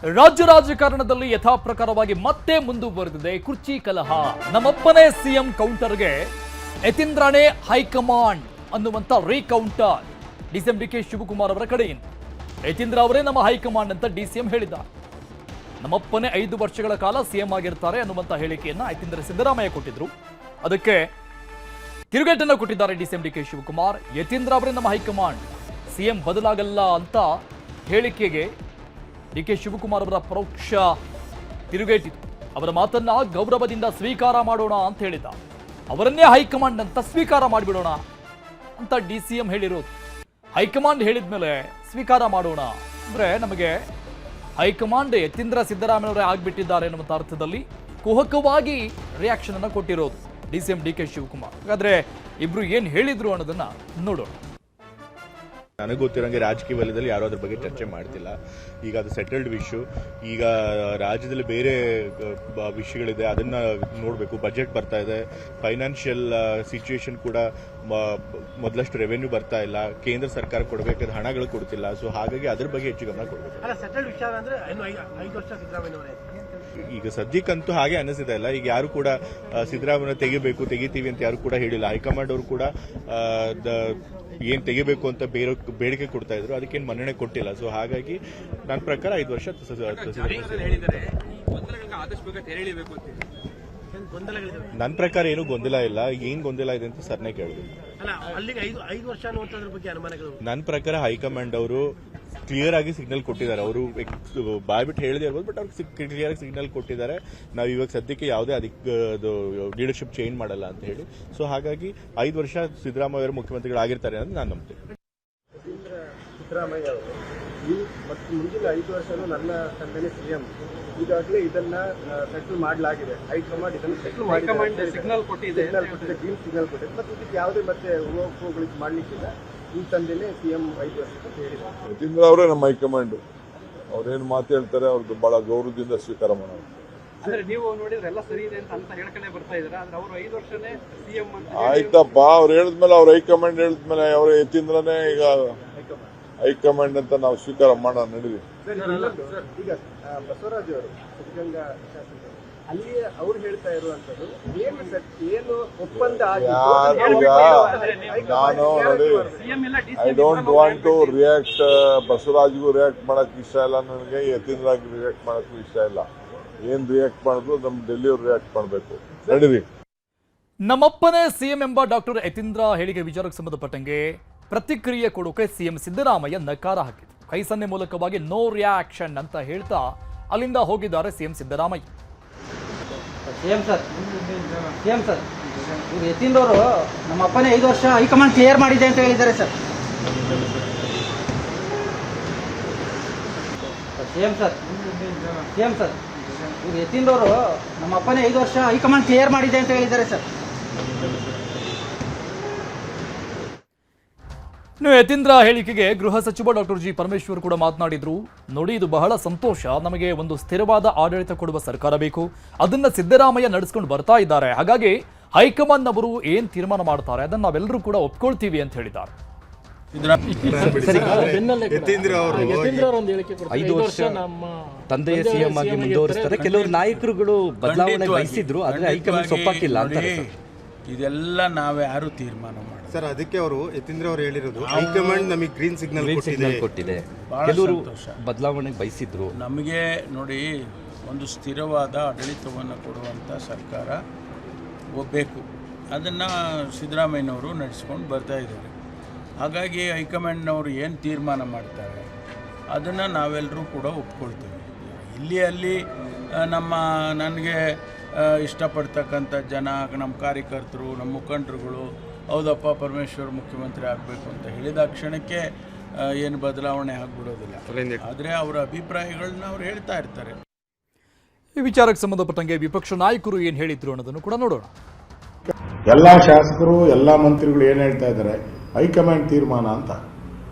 ರಾಜ್ಯ ರಾಜಕಾರಣದಲ್ಲಿ ಯಥಾಪ್ರಕಾರವಾಗಿ ಮತ್ತೆ ಮುಂದುವರೆದಿದೆ ಕುರ್ಚಿ ಕಲಹ. ನಮ್ಮಪ್ಪನೇ ಸಿಎಂ ಕೌಂಟರ್ಗೆ ಯತೀಂದ್ರನೇ ಹೈಕಮಾಂಡ್ ಅನ್ನುವಂತ ರೀಕೌಂಟರ್ ಡಿಸಿಎಂ ಡಿಕೆ ಶಿವಕುಮಾರ್ ಅವರ ಕಡೆಯಿಂದ. ಯತೀಂದ್ರ ಅವರೇ ನಮ್ಮ ಹೈಕಮಾಂಡ್ ಅಂತ ಡಿಸಿಎಂ ಹೇಳಿದ್ದಾರೆ. ನಮ್ಮಪ್ಪನೇ 5 ವರ್ಷಗಳ ಕಾಲ ಸಿಎಂ ಆಗಿರ್ತಾರೆ ಅನ್ನುವಂತ ಹೇಳಿಕೆಯನ್ನ ಯತೀಂದ್ರ ಸಿದ್ದರಾಮಯ್ಯ ಕೊಟ್ಟಿದ್ರು. ಅದಕ್ಕೆ ತಿರುಗೇಟನ್ನು ಕೊಟ್ಟಿದ್ದಾರೆ ಡಿಸಿಎಂ ಡಿಕೆ ಶಿವಕುಮಾರ್. ಯತೀಂದ್ರ ಅವರೇ ನಮ್ಮ ಹೈಕಮಾಂಡ್, ಸಿಎಂ ಬದಲಾಗಲ್ಲ ಅಂತ ಹೇಳಿಕೆಗೆ ಡಿಕೆ ಶಿವಕುಮಾರ್ ಅವರ ಪರೋಕ್ಷ ತಿರುಗೇಟಿತು. ಅವರ ಮಾತನ್ನ ಗೌರವದಿಂದ ಸ್ವೀಕಾರ ಮಾಡೋಣ ಅಂತ ಹೇಳಿದ್ದ. ಅವರನ್ನೇ ಹೈಕಮಾಂಡ್ ಅಂತ ಸ್ವೀಕಾರ ಮಾಡಿಬಿಡೋಣ ಅಂತ ಡಿಸಿಎಂ ಹೇಳಿರೋದು. ಹೈಕಮಾಂಡ್ ಹೇಳಿದ್ಮೇಲೆ ಸ್ವೀಕಾರ ಮಾಡೋಣ ಅಂದ್ರೆ ನಮಗೆ ಹೈಕಮಾಂಡ್ ಯತೀಂದ್ರ ಸಿದ್ದರಾಮಯ್ಯವರೇ ಆಗ್ಬಿಟ್ಟಿದ್ದಾರೆ ಅನ್ನುವಂಥ ಅರ್ಥದಲ್ಲಿ ಕುಹಕವಾಗಿ ರಿಯಾಕ್ಷನ್ ಅನ್ನು ಕೊಟ್ಟಿರೋದು ಡಿಸಿಎಂ ಡಿಕೆ ಶಿವಕುಮಾರ್. ಹಾಗಾದ್ರೆ ಇಬ್ರು ಏನ್ ಹೇಳಿದ್ರು ಅನ್ನೋದನ್ನ ನೋಡೋಣ. ನನಗೆ ಗೊತ್ತಿರೋಂಗೆ ರಾಜಕೀಯ ವಲಯದಲ್ಲಿ ಯಾರು ಅದ್ರ ಬಗ್ಗೆ ಚರ್ಚೆ ಮಾಡ್ತಿಲ್ಲ. ಈಗ ಅದು ಸೆಟಲ್ಡ್ ವಿಷಯ. ಈಗ ರಾಜ್ಯದಲ್ಲಿ ಬೇರೆ ವಿಷಯಗಳಿದೆ, ಅದನ್ನ ನೋಡಬೇಕು. ಬಜೆಟ್ ಬರ್ತಾ ಇದೆ, ಫೈನಾನ್ಷಿಯಲ್ ಸಿಚುವೇಶನ್ ಕೂಡ ಮೊದಲಷ್ಟು ರೆವೆನ್ಯೂ ಬರ್ತಾ ಇಲ್ಲ, ಕೇಂದ್ರ ಸರ್ಕಾರ ಕೊಡಬೇಕಾದ ಹಣಗಳು ಕೊಡ್ತಿಲ್ಲ. ಸೊ ಹಾಗಾಗಿ ಅದ್ರ ಬಗ್ಗೆ ಹೆಚ್ಚು ಗಮನ ಕೊಡಬೇಕು. ಈಗ ಸದ್ಯಕ್ಕಂತೂ ಹಾಗೆ ಅನಿಸ್ತಾ ಇಲ್ಲ. ಈಗ ಯಾರು ಕೂಡ ಸಿದ್ದರಾಮಯ್ಯ ತೆಗಿತೀವಿ ಅಂತ ಯಾರು ಕೂಡ ಹೇಳಿಲ್ಲ. ಹೈಕಮಾಂಡ್ ಅವರು ಕೂಡ ಏನ್ ತೆಗಿಬೇಕು ಅಂತ ಬೇಡಿಕೆ ಕೊಡ್ತಾ ಇದ್ರು, ಅದಕ್ಕೇನು ಮನ್ನಣೆ ಕೊಟ್ಟಿಲ್ಲ. ಸೊ ಹಾಗಾಗಿ ನನ್ನ ಪ್ರಕಾರ 5 ವರ್ಷ ನನ್ನ ಪ್ರಕಾರ ಏನು ಗೊಂದಲ ಇಲ್ಲ. ಏನ್ ಗೊಂದಲ ಇದೆ ಅಂತ ಸರ್ನೇ ಕೇಳಿದ್ರು. ನನ್ನ ಪ್ರಕಾರ ಹೈಕಮಾಂಡ್ ಅವರು ಕ್ಲಿಯರ್ ಆಗಿ ಸಿಗ್ನಲ್ ಕೊಟ್ಟಿದ್ದಾರೆ. ಅವರು ಬಾಯ್ಬಿಟ್ಟು ಹೇಳದೇ ಇರ್ಬೋದು, ಬಟ್ ಅವ್ರಿಗೆ ಕ್ಲಿಯರ್ ಆಗಿ ಸಿಗ್ನಲ್ ಕೊಟ್ಟಿದ್ದಾರೆ. ನಾವು ಇವಾಗ ಸದ್ಯಕ್ಕೆ ಯಾವುದೇ ಲೀಡರ್ಶಿಪ್ ಚೇಂಜ್ ಮಾಡಲ್ಲ ಅಂತ ಹೇಳಿ. ಸೊ ಹಾಗಾಗಿ 5 ವರ್ಷ ಸಿದ್ದರಾಮಯ್ಯ ಅವರು ಮುಖ್ಯಮಂತ್ರಿಗಳಾಗಿರ್ತಾರೆ ಅಂತ ನಾನು ನಂಬ್ತೇನೆ. ಸಿದ್ದರಾಮಯ್ಯ ಅವರು ಮತ್ತು ಮುಂದಿನ 5 ವರ್ಷನೂ ನನ್ನ ತಂದೆನೇ ಸಿಎಂ. ಈಗಾಗಲೇ ಇದನ್ನ ಸೆಟಲ್ ಮಾಡಲಾಗಿದೆ. ಹೈಕಮಾಂಡ್ ಇದನ್ನು ಸೆಟಲ್ ಮಾಡಿ ಸಿಗ್ನಲ್ ಕೊಟ್ಟಿದೆ, ಗ್ರೀನ್ ಸಿಗ್ನಲ್ ಕೊಟ್ಟಿದೆ. ಮತ್ತು ಇದಕ್ಕೆ ಯಾವುದೇ ಮತ್ತೆ ಹೋಗ್ಲಿಕ್ಕೆ ಮಾಡ್ಲಿಕ್ಕಿಲ್ಲ. ಈ ತಂದೆನೇ ಸಿಎಂ 5 ವರ್ಷ ಅಂತ ಹೇಳಿದ್ದಾರೆ. ಯತೀಂದ್ರ ಅವರೇ ನಮ್ಮ ಹೈಕಮಾಂಡ್. ಅವ್ರೇನು ಮಾತು ಹೇಳ್ತಾರೆ ಅವ್ರದ್ದು ಬಹಳ ಗೌರವದಿಂದ ಸ್ವೀಕಾರ ಮಾಡೋದು. ಅಂದ್ರೆ ನೀವು ನೋಡಿದ್ರೆ ಎಲ್ಲ ಸರಿ ಇದೆ ಅಂತ ಹೇಳ್ಕೊಂಡೇ ಬರ್ತಾ ಇದ್ದಾರೆ. ಆದ್ರೆ ಅವರು 5 ವರ್ಷನೇ ಸಿಎಂ ಅಂತ ಆಯ್ತಪ್ಪ, ಅವ್ರು ಹೇಳಿದ್ಮೇಲೆ ಅವ್ರ ಹೈಕಮಾಂಡ್ ಹೇಳಿದ್ಮೇಲೆ ಅವ್ರ ಯತೀಂದ್ರನೇ ಈಗ ಹೈಕಮಾಂಡ್ ಅಂತ ನಾವು ಸ್ವೀಕಾರ ಮಾಡೋಣ. ನಡೀವಿ. ಈಗ ಬಸವರಾಜ್ ಅವರು ಸಿದ್ಧಗಂಗಾ ಶಾಸಕರು ಅಲ್ಲಿ ಅವ್ರು ಹೇಳ್ತಾ ಇರುವಂತದ್ದು ಏನು ಒಪ್ಪಂದ ನಾನು ನೋಡಿ, I don't want to react. ಬಸವರಾಜ್ಗೂ ರಿಯಾಕ್ಟ್ ಮಾಡಕ್ ಇಷ್ಟ ಇಲ್ಲ, ನನಗೆ ಯತೀಂದ್ರಾಗಿ ರಿಯಾಕ್ಟ್ ಮಾಡಕ್ಕೂ ಇಷ್ಟ ಇಲ್ಲ. ಏನ್ ರಿಯಾಕ್ಟ್ ಮಾಡಿದ್ರು ನಮ್ ಡೆಲ್ಲಿಯವ್ರು ರಿಯಾಕ್ಟ್ ಮಾಡಬೇಕು. ನಡೀರಿ. ನಮ್ಮಪ್ಪನೇ ಸಿಎಂ ಎಂಬ ಡಾಕ್ಟರ್ ಯತೀಂದ್ರ ಹೇಳಿಕೆ ವಿಚಾರಕ್ಕೆ ಸಂಬಂಧಪಟ್ಟಂಗೆ ಪ್ರತಿಕ್ರಿಯೆ ಕೊಡೋಕೆ ಸಿಎಂ ಸಿದ್ದರಾಮಯ್ಯ ನಕಾರ ಹಾಕಿದ್ರು. ಕೈ ಸನ್ನೆ ಮೂಲಕವಾಗಿ ನೋ ರಿಯಾಕ್ಷನ್ ಅಂತ ಹೇಳ್ತಾ ಅಲ್ಲಿಂದ ಹೋಗಿದ್ದಾರೆ ಸಿಎಂ ಸಿದ್ದರಾಮಯ್ಯ. ಸಿಎಂ ಸರ್, ಇವರು ಯತೀಂದ್ರ ಅವರು ನಮ್ಮ ಅಪ್ಪನೇ 5 ವರ್ಷ ಹೈಕಮಾಂಡ್ ಕ್ಲಿಯರ್ ಮಾಡಿದೆ ಅಂತ ಹೇಳಿದ್ದಾರೆ ಸರ್. ಸಿಎಂ ಸರ್, ಇವರು ಯತೀಂದ್ರ ಅವರು ನಮ್ಮ ಅಪ್ಪನೇ 5 ವರ್ಷ ಹೈಕಮಾಂಡ್ ಕ್ಲಿಯರ್ ಮಾಡಿದೆ ಅಂತ ಹೇಳಿದ್ದಾರೆ ಸರ್. ಇನ್ನು ಯತೀಂದ್ರ ಹೇಳಿಕೆಗೆ ಗೃಹ ಸಚಿವ ಡಾಕ್ಟರ್ ಜಿ ಪರಮೇಶ್ವರ್ ಕೂಡ ಮಾತನಾಡಿದ್ರು. ನೋಡಿ, ಇದು ಬಹಳ ಸಂತೋಷ. ನಮಗೆ ಒಂದು ಸ್ಥಿರವಾದ ಆಡಳಿತ ಕೊಡುವ ಸರ್ಕಾರ ಬೇಕು. ಅದನ್ನ ಸಿದ್ದರಾಮಯ್ಯ ನಡೆಸ್ಕೊಂಡು ಬರ್ತಾ ಇದ್ದಾರೆ. ಹಾಗಾಗಿ ಹೈಕಮಾಂಡ್ ಅವರು ಏನ್ ತೀರ್ಮಾನ ಮಾಡ್ತಾರೆ ಅದನ್ನ ನಾವೆಲ್ಲರೂ ಕೂಡ ಒಪ್ಕೊಳ್ತೀವಿ ಅಂತ ಹೇಳಿದ್ದಾರೆ. 5 ವರ್ಷ ತಂದೆಯ ಸಿಎಂ ಆಗಿ ಮುಂದುವರಿಸ್ತಾರೆ. ಕೆಲವರು ನಾಯಕರುಗಳು ಬದಲಾವಣೆ ಬಯಸಿದ್ರು, ಆದ್ರೆ ಹೈಕಮಾಂಡ್ ಸೊಪ್ಪಾಕಿಲ್ಲ ಅಂತಾರೆ. ಇದೆಲ್ಲ ನಾವ್ಯಾರು ತೀರ್ಮಾನ ಮಾಡಿ ಸರ್. ಅದಕ್ಕೆ ಅವರು ಯತೀಂದ್ರ ಅವರು ಹೇಳಿರೋದು ಹೈಕಮಾಂಡ್ ನಮಗೆ ಗ್ರೀನ್ ಸಿಗ್ನಲ್ ಕೊಟ್ಟಿದೆ. ಕೆಲವರು ಬದಲಾವಣೆ ಬಯಸಿದ್ರು. ನಮಗೆ ನೋಡಿ, ಒಂದು ಸ್ಥಿರವಾದ ಆಡಳಿತವನ್ನು ಕೊಡುವಂಥ ಸರ್ಕಾರ ಬೇಕು. ಅದನ್ನು ಸಿದ್ದರಾಮಯ್ಯನವರು ನಡೆಸ್ಕೊಂಡು ಬರ್ತಾ ಇದ್ದಾರೆ. ಹಾಗಾಗಿ ಹೈಕಮಾಂಡ್ನವರು ಏನು ತೀರ್ಮಾನ ಮಾಡ್ತಾರೆ ಅದನ್ನು ನಾವೆಲ್ಲರೂ ಕೂಡ ಒಪ್ಕೊಳ್ತೇವೆ. ಅಲ್ಲಿ ನನಗೆ ಇಷ್ಟಪಡ್ತಕ್ಕಂಥ ಜನ, ನಮ್ಮ ಕಾರ್ಯಕರ್ತರು, ನಮ್ಮ ಮುಖಂಡರುಗಳು ಹೌದಪ್ಪ ಪರಮೇಶ್ವರ್ ಮುಖ್ಯಮಂತ್ರಿ ಆಗಬೇಕು ಅಂತ ಹೇಳಿದ ಕ್ಷಣಕ್ಕೆ ಏನು ಬದಲಾವಣೆ ಆಗಿಬಿಡೋದಿಲ್ಲ. ಆದರೆ ಅವರ ಅಭಿಪ್ರಾಯಗಳನ್ನ ಅವ್ರು ಹೇಳ್ತಾ ಇರ್ತಾರೆ. ಈ ವಿಚಾರಕ್ಕೆ ಸಂಬಂಧಪಟ್ಟಂಗೆ ವಿಪಕ್ಷ ನಾಯಕರು ಏನು ಹೇಳಿದ್ರು ಅನ್ನೋದನ್ನು ಕೂಡ ನೋಡೋಣ. ಎಲ್ಲ ಶಾಸಕರು, ಎಲ್ಲ ಮಂತ್ರಿಗಳು ಏನು ಹೇಳ್ತಾ ಇದ್ದಾರೆ, ಹೈಕಮಾಂಡ್ ತೀರ್ಮಾನ ಅಂತ.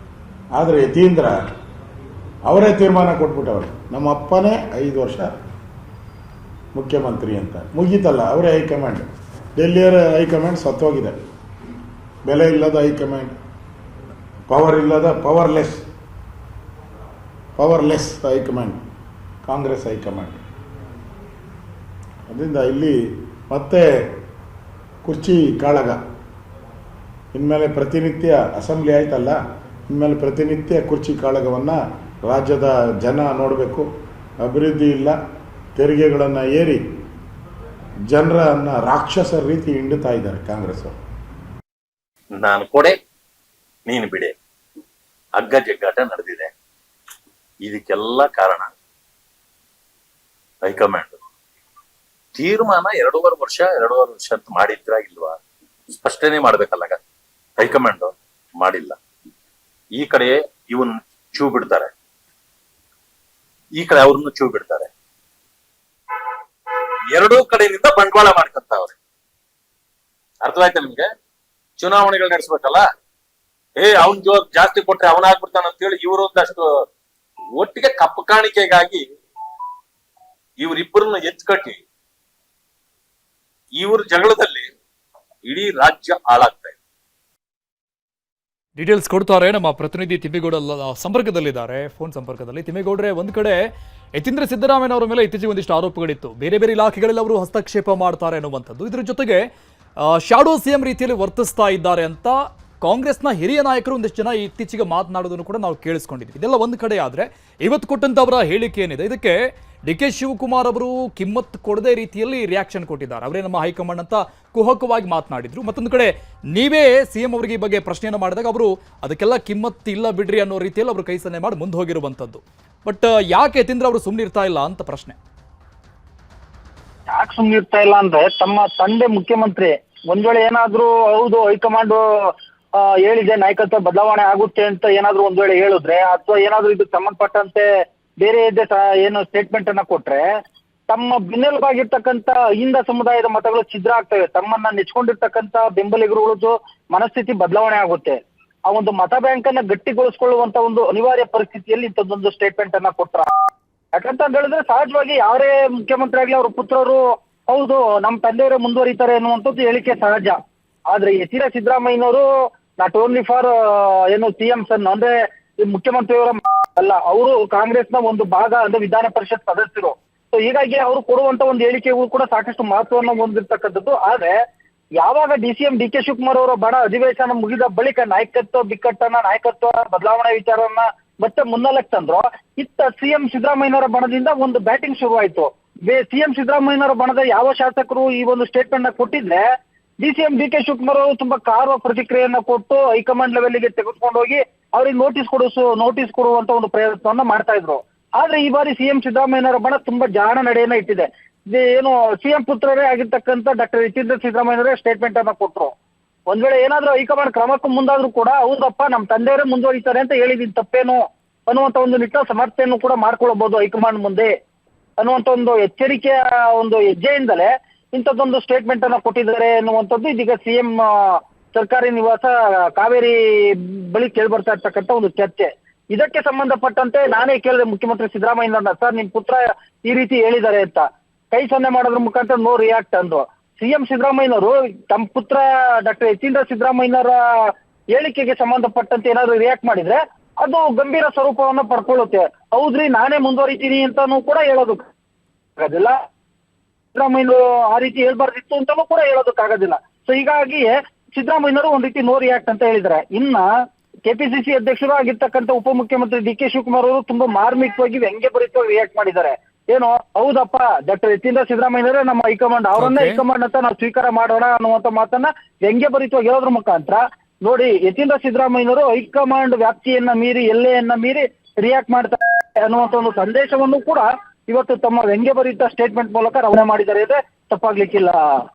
ಆದರೆ ಯತೀಂದ್ರ ಅವರೇ ತೀರ್ಮಾನ ಕೊಟ್ಬಿಟ್ಟವ್ರೆ. ನಮ್ಮ ಅಪ್ಪನೇ 5 ವರ್ಷ ಮುಖ್ಯಮಂತ್ರಿ ಅಂತ. ಮುಗೀತಲ್ಲ, ಅವರೇ ಹೈಕಮಾಂಡ್. ಡೆಲ್ಲಿಯವರ ಹೈಕಮಾಂಡ್ ಸತ್ತೋಗಿದೆ. ಬೆಲೆ ಇಲ್ಲದ ಹೈಕಮಾಂಡ್, ಪವರ್ ಇಲ್ಲದ ಪವರ್ಲೆಸ್ ಹೈಕಮಾಂಡ್. ಕಾಂಗ್ರೆಸ್ ಹೈಕಮಾಂಡ್. ಅದರಿಂದ ಇಲ್ಲಿ ಮತ್ತೆ ಕುರ್ಚಿ ಕಾಳಗ. ಇನ್ಮೇಲೆ ಪ್ರತಿನಿತ್ಯ ಅಸೆಂಬ್ಲಿ ಆಯ್ತಲ್ಲ, ಇನ್ಮೇಲೆ ಪ್ರತಿನಿತ್ಯ ಕುರ್ಚಿ ಕಾಳಗವನ್ನು ರಾಜ್ಯದ ಜನ ನೋಡಬೇಕು. ಅಭಿವೃದ್ಧಿ ಇಲ್ಲ, ತೆರಿಗೆಗಳನ್ನು ಏರಿ ಜನರನ್ನು ರಾಕ್ಷಸರ ರೀತಿ ಹಿಂಡುತ್ತಾ ಇದ್ದಾರೆ ಕಾಂಗ್ರೆಸ್ ಅವರು. ನಾನು ಕೊಡೆ ನೀನು ಬಿಡೆ ಹಗ್ಗ ಜಗ್ಗಾಟ ನಡೆದಿದೆ. ಇದಕ್ಕೆಲ್ಲ ಕಾರಣ ಹೈಕಮಾಂಡ್ ತೀರ್ಮಾನ 2.5 ವರ್ಷ ಅಂತ ಮಾಡಿದ್ರ ಇಲ್ವಾ? ಸ್ಪಷ್ಟನೆ ಮಾಡ್ಬೇಕಲ್ಲ. ಹೈಕಮಾಂಡ್ ಮಾಡಿಲ್ಲ. ಈ ಕಡೆ ಇವನ್ ಚೂ ಬಿಡ್ತಾರೆ, ಈ ಕಡೆ ಅವ್ರನ್ನು ಚೂ ಬಿಡ್ತಾರೆ. ಎರಡೂ ಕಡೆಯಿಂದ ಬಂಡವಾಳ ಮಾಡ್ಕೊಂತವ್ರೆ. ಅರ್ಥವಾಯ್ತಾ ನಿಮ್ಗೆ? ಚುನಾವಣೆಗಳು ನಡೆಸ್ಬೇಕಲ್ಲ, ಅವನ್ ಜಾಸ್ತಿ ಕೊಟ್ರೆ ಅವನಾಗ್ಬಿಡ್ತಾನ ಅಂತ ಹೇಳಿ ಇವರು ಒಂದಷ್ಟು ಒಟ್ಟಿಗೆ ಕಪ್ಪು ಕಾಣಿಕೆಗಾಗಿ ಇವರಿಬ್ಬರನ್ನ ಎತ್ಕಟ್ಟಿ ಇವ್ರ ಜಗಳದಲ್ಲಿ ಇಡೀ ರಾಜ್ಯ ಹಾಳಾಗ್ತಾ ಇದೆ. ಡೀಟೇಲ್ಸ್ ಕೊಡ್ತಾರೆ ನಮ್ಮ ಪ್ರತಿನಿಧಿ ತಿಮ್ಮೇಗೌಡ ಸಂಪರ್ಕದಲ್ಲಿದ್ದಾರೆ, ಫೋನ್ ಸಂಪರ್ಕದಲ್ಲಿ. ತಿಮ್ಮೇಗೌಡ್ರೆ, ಒಂದು ಕಡೆ ಯತೀಂದ್ರ ಸಿದ್ದರಾಮಯ್ಯ ಅವರ ಮೇಲೆ ಇತ್ತೀಚೆಗೆ ಒಂದಿಷ್ಟು ಆರೋಪಗಳಿತ್ತು, ಬೇರೆ ಬೇರೆ ಇಲಾಖೆಗಳಲ್ಲಿ ಅವರು ಹಸ್ತಕ್ಷೇಪ ಮಾಡ್ತಾರೆ ಅನ್ನುವಂಥದ್ದು. ಇದ್ರ ಜೊತೆಗೆ ಶಾಡೋ ಸಿಎಂ ರೀತಿಯಲ್ಲಿ ವರ್ತಿಸ್ತಾ ಇದ್ದಾರೆ ಅಂತ ಕಾಂಗ್ರೆಸ್ನ ಹಿರಿಯ ನಾಯಕರು ಒಂದಿಷ್ಟು ಜನ ಇತ್ತೀಚೆಗೆ ಮಾತನಾಡೋದನ್ನು ಕೂಡ ನಾವು ಕೇಳಿಸ್ಕೊಂಡಿದ್ವಿ. ಇದೆಲ್ಲ ಒಂದು ಕಡೆ ಆದರೆ ಇವತ್ತು ಕೊಟ್ಟಂತವರ ಹೇಳಿಕೆ ಏನಿದೆ, ಇದಕ್ಕೆ ಡಿ.ಕೆ. ಶಿವಕುಮಾರ್ ಅವರು ಕಿಮ್ಮತ್ತು ಕೊಡದೇ ರೀತಿಯಲ್ಲಿ ರಿಯಾಕ್ಷನ್ ಕೊಟ್ಟಿದ್ದಾರೆ. ಅವರೇ ನಮ್ಮ ಹೈಕಮಾಂಡ್ ಅಂತ ಕುಹಕವಾಗಿ ಮಾತನಾಡಿದ್ರು. ಮತ್ತೊಂದು ಕಡೆ ನೀವೇ ಸಿಎಂ ಅವರಿಗೆ ಈ ಬಗ್ಗೆ ಪ್ರಶ್ನೆಯನ್ನು ಮಾಡಿದಾಗ ಅವರು ಅದಕ್ಕೆಲ್ಲ ಕಿಮ್ಮತ್ತು ಇಲ್ಲ ಬಿಡ್ರಿ ಅನ್ನೋ ರೀತಿಯಲ್ಲಿ ಅವರು ಕೈ ಸನ್ನೆ ಮಾಡಿ ಮುಂದೆ ಹೋಗಿರುವಂಥದ್ದು. ಬಟ್ ಯಾಕೆ ಯತೀಂದ್ರ ಅವರು ಸುಮ್ಮನಿರ್ತಾ ಇಲ್ಲ ಅಂತ ಪ್ರಶ್ನೆ. ಯಾಕೆ ಸುಮ್ಮನಿರ್ತಾ ಇಲ್ಲ ಅಂದ್ರೆ, ತಮ್ಮ ತಂದೆ ಮುಖ್ಯಮಂತ್ರಿ ಒಂದ್ ವೇಳೆ ಏನಾದ್ರೂ ಹೌದು ಹೈಕಮಾಂಡ್ ಹೇಳಿದೆ ನಾಯಕತ್ವ ಬದಲಾವಣೆ ಆಗುತ್ತೆ ಅಂತ ಏನಾದ್ರು ಒಂದ್ ವೇಳೆ ಹೇಳಿದ್ರೆ, ಅಥವಾ ಏನಾದ್ರು ಇದಕ್ಕೆ ಸಂಬಂಧಪಟ್ಟಂತೆ ಬೇರೆ ಏನು ಸ್ಟೇಟ್ಮೆಂಟ್ ಅನ್ನ ಕೊಟ್ರೆ, ತಮ್ಮ ಬೆನ್ನೆಲುಬಾಗಿರ್ತಕ್ಕಂಥ ಅಹಿಂದ ಸಮುದಾಯದ ಮತಗಳು ಛಿದ್ರ ಆಗ್ತವೆ. ತಮ್ಮನ್ನ ನೆಚ್ಕೊಂಡಿರ್ತಕ್ಕಂಥ ಬೆಂಬಲಿಗರುಗಳದ್ದು ಮನಸ್ಥಿತಿ ಬದಲಾವಣೆ ಆಗುತ್ತೆ. ಆ ಒಂದು ಮತ ಬ್ಯಾಂಕ್ ಅನ್ನ ಗಟ್ಟಿಗೊಳಿಸ್ಕೊಳ್ಳುವಂತ ಒಂದು ಅನಿವಾರ್ಯ ಪರಿಸ್ಥಿತಿಯಲ್ಲಿ ಇಂಥದ್ದೊಂದು ಸ್ಟೇಟ್ಮೆಂಟ್ ಅನ್ನ ಕೊಟ್ರ. ಯಾಕಂತ ಹೇಳಿದ್ರೆ ಸಹಜವಾಗಿ ಯಾರೇ ಮುಖ್ಯಮಂತ್ರಿ ಆಗ್ಲಿ ಅವ್ರ ಪುತ್ರರು ಹೌದು ನಮ್ಮ ತಂದೆಯವರೇ ಮುಂದುವರಿತಾರೆ ಅನ್ನುವಂಥದ್ದು ಹೇಳಿಕೆ ಸಹಜ. ಆದ್ರೆ ಯತೀಂದ್ರ ಸಿದ್ದರಾಮಯ್ಯನವರು ನಾಟ್ ಓನ್ಲಿ ಫಾರ್ ಏನು ಸಿಎಂ ಸನ್ ಅಂದ್ರೆ ಮುಖ್ಯಮಂತ್ರಿಯವರ ಅಲ್ಲ, ಅವರು ಕಾಂಗ್ರೆಸ್ನ ಒಂದು ಭಾಗ ಅಂದ್ರೆ ವಿಧಾನ ಪರಿಷತ್ ಸದಸ್ಯರು. ಸೊ ಹೀಗಾಗಿ ಅವರು ಕೊಡುವಂತ ಒಂದು ಹೇಳಿಕೆಗೂ ಕೂಡ ಸಾಕಷ್ಟು ಮಹತ್ವವನ್ನು ಹೊಂದಿರ್ತಕ್ಕಂಥದ್ದು. ಆದ್ರೆ ಯಾವಾಗ ಡಿ.ಸಿ.ಎಂ ಡಿ.ಕೆ. ಶಿವಕುಮಾರ್ ಅವರ ಬಡ ಅಧಿವೇಶನ ಮುಗಿದ ಬಳಿಕ ನಾಯಕತ್ವ ಬದಲಾವಣೆ ವಿಚಾರವನ್ನ ಮತ್ತೆ ಮುನ್ನೆಲೆಗೆ ತಂದ್ರು, ಇತ್ತ ಸಿಎಂ ಸಿದ್ದರಾಮಯ್ಯನವರ ಬಣದಿಂದ ಒಂದು ಬ್ಯಾಟಿಂಗ್ ಶುರುವಾಯಿತು. ಸಿಎಂ ಸಿದ್ದರಾಮಯ್ಯನವರ ಬಣದ ಯಾವ ಶಾಸಕರು ಈ ಒಂದು ಸ್ಟೇಟ್ಮೆಂಟ್ ನ ಕೊಟ್ಟಿದ್ರೆ ಡಿ.ಸಿ.ಎಂ ಡಿ.ಕೆ. ಶಿವಕುಮಾರ್ ಅವರು ತುಂಬಾ ಕಾರುವ ಪ್ರತಿಕ್ರಿಯೆಯನ್ನ ಕೊಟ್ಟು ಹೈಕಮಾಂಡ್ ಲೆವೆಲ್ಗೆ ತೆಗೆದುಕೊಂಡು ಹೋಗಿ ಅವ್ರಿಗೆ ನೋಟಿಸ್ ಕೊಡುವಂತ ಒಂದು ಪ್ರಯತ್ನವನ್ನ ಮಾಡ್ತಾ ಇದ್ರು. ಆದ್ರೆ ಈ ಬಾರಿ ಸಿಎಂ ಸಿದ್ದರಾಮಯ್ಯನವರ ಬಣ ತುಂಬಾ ಜಾಣ ನಡೆಯನ್ನ ಇಟ್ಟಿದೆ. ಏನು ಸಿಎಂ ಪುತ್ರರೇ ಆಗಿರ್ತಕ್ಕಂಥ ಡಾಕ್ಟರ್ ಯತೀಂದ್ರ ಸಿದ್ದರಾಮಯ್ಯನವರೇ ಸ್ಟೇಟ್ಮೆಂಟ್ ಅನ್ನ ಕೊಟ್ರು. ಒಂದ್ ವೇಳೆ ಏನಾದ್ರೂ ಹೈಕಮಾಂಡ್ ಕ್ರಮಕ್ಕೂ ಮುಂದಾದ್ರೂ ಕೂಡ ಹೌದಪ್ಪ ನಮ್ಮ ತಂದೆಯವರೇ ಮುಂದುವರಿತಾರೆ ಅಂತ ಹೇಳಿದೀನಿ, ತಪ್ಪೇನು ಅನ್ನುವಂತ ಒಂದು ನಿಟ್ಟಿನ ಸಮರ್ಥನೆಯನ್ನು ಕೂಡ ಮಾಡ್ಕೊಳ್ಬಹುದು ಹೈಕಮಾಂಡ್ ಮುಂದೆ ಅನ್ನುವಂತ ಒಂದು ಎಚ್ಚರಿಕೆಯ ಒಂದು ಹೆಜ್ಜೆಯಿಂದಲೇ ಇಂಥದ್ದೊಂದು ಸ್ಟೇಟ್ಮೆಂಟ್ ಅನ್ನ ಕೊಟ್ಟಿದ್ದಾರೆ ಅನ್ನುವಂಥದ್ದು ಇದೀಗ ಸಿಎಂ ಸರ್ಕಾರಿ ನಿವಾಸ ಕಾವೇರಿ ಬಳಿ ಕೇಳಿ ಬರ್ತಾ ಇರ್ತಕ್ಕಂಥ ಒಂದು ಚರ್ಚೆ. ಇದಕ್ಕೆ ಸಂಬಂಧಪಟ್ಟಂತೆ ನಾನೇ ಕೇಳಿದೆ ಮುಖ್ಯಮಂತ್ರಿ ಸಿದ್ದರಾಮಯ್ಯನವ್ರನ್ನ, ಸರ್ ನಿಮ್ ಪುತ್ರ ಈ ರೀತಿ ಹೇಳಿದ್ದಾರೆ ಅಂತ. ಕೈ ಸನ್ನೆ ಮಾಡೋದ್ರ ಮುಖಾಂತರ ನೋ ರಿಯಾಕ್ಟ್ ಅಂದ್ರು. ಸಿಎಂ ಸಿದ್ದರಾಮಯ್ಯನವರು ತಮ್ಮ ಪುತ್ರ ಡಾಕ್ಟರ್ ಯತೀಂದ್ರ ಸಿದ್ದರಾಮಯ್ಯನವರ ಹೇಳಿಕೆಗೆ ಸಂಬಂಧಪಟ್ಟಂತೆ ಏನಾದ್ರು ರಿಯಾಕ್ಟ್ ಮಾಡಿದ್ರೆ ಅದು ಗಂಭೀರ ಸ್ವರೂಪವನ್ನ ಪಡ್ಕೊಳ್ಳುತ್ತೆ. ಹೌದ್ರಿ ನಾನೇ ಮುಂದುವರಿತೀನಿ ಅಂತಾನು ಕೂಡ ಹೇಳೋದಕ್ಕಾಗೋದಿಲ್ಲ, ಸಿದ್ದರಾಮಯ್ಯನವರು ಆ ರೀತಿ ಹೇಳ್ಬಾರ್ದಿತ್ತು ಅಂತಾನು ಕೂಡ ಹೇಳೋದಕ್ಕಾಗೋದಿಲ್ಲ. ಸೊ ಹೀಗಾಗಿ ಸಿದ್ದರಾಮಯ್ಯನವರು ಒಂದ್ ರೀತಿ ನೋ ರಿಯಾಕ್ಟ್ ಅಂತ ಹೇಳಿದ್ದಾರೆ. ಇನ್ನ ಕೆಪಿಸಿಸಿ ಅಧ್ಯಕ್ಷರು ಆಗಿರ್ತಕ್ಕಂಥ ಉಪಮುಖ್ಯಮಂತ್ರಿ ಡಿ.ಕೆ. ಶಿವಕುಮಾರ್ ಅವರು ತುಂಬಾ ಮಾರ್ಮಿಕವಾಗಿ ವ್ಯಂಗ್ಯಭರಿತವಾಗಿ ರಿಯಾಕ್ಟ್ ಮಾಡಿದ್ದಾರೆ. ಏನು ಹೌದಪ್ಪ ಡಾಕ್ಟರ್ ಯತೀಂದ್ರ ಸಿದ್ದರಾಮಯ್ಯನವರೇ ನಮ್ಮ ಹೈಕಮಾಂಡ್, ಅವರನ್ನೇ ಹೈಕಮಾಂಡ್ ಅಂತ ನಾವು ಸ್ವೀಕಾರ ಮಾಡೋಣ ಅನ್ನುವಂತ ಮಾತನ್ನ ವ್ಯಂಗ್ಯಭರಿತವಾಗಿ ಹೇಳೋದ್ರ ಮುಖಾಂತರ ನೋಡಿ ಯತೀಂದ್ರ ಸಿದ್ದರಾಮಯ್ಯನವರು ಹೈಕಮಾಂಡ್ ವ್ಯಾಪ್ತಿಯನ್ನ ಮೀರಿ ಎಲ್ಲೆಯನ್ನ ಮೀರಿ ರಿಯಾಕ್ಟ್ ಮಾಡ್ತಾರೆ ಅನ್ನುವಂತ ಒಂದು ಸಂದೇಶವನ್ನು ಕೂಡ ಇವತ್ತು ತಮ್ಮ ವ್ಯಂಗ್ಯಭರಿತ ಸ್ಟೇಟ್ಮೆಂಟ್ ಮೂಲಕ ರವಾನೆ ಮಾಡಿದ್ದಾರೆ. ತಪ್ಪಾಗ್ಲಿಕ್ಕಿಲ್ಲ.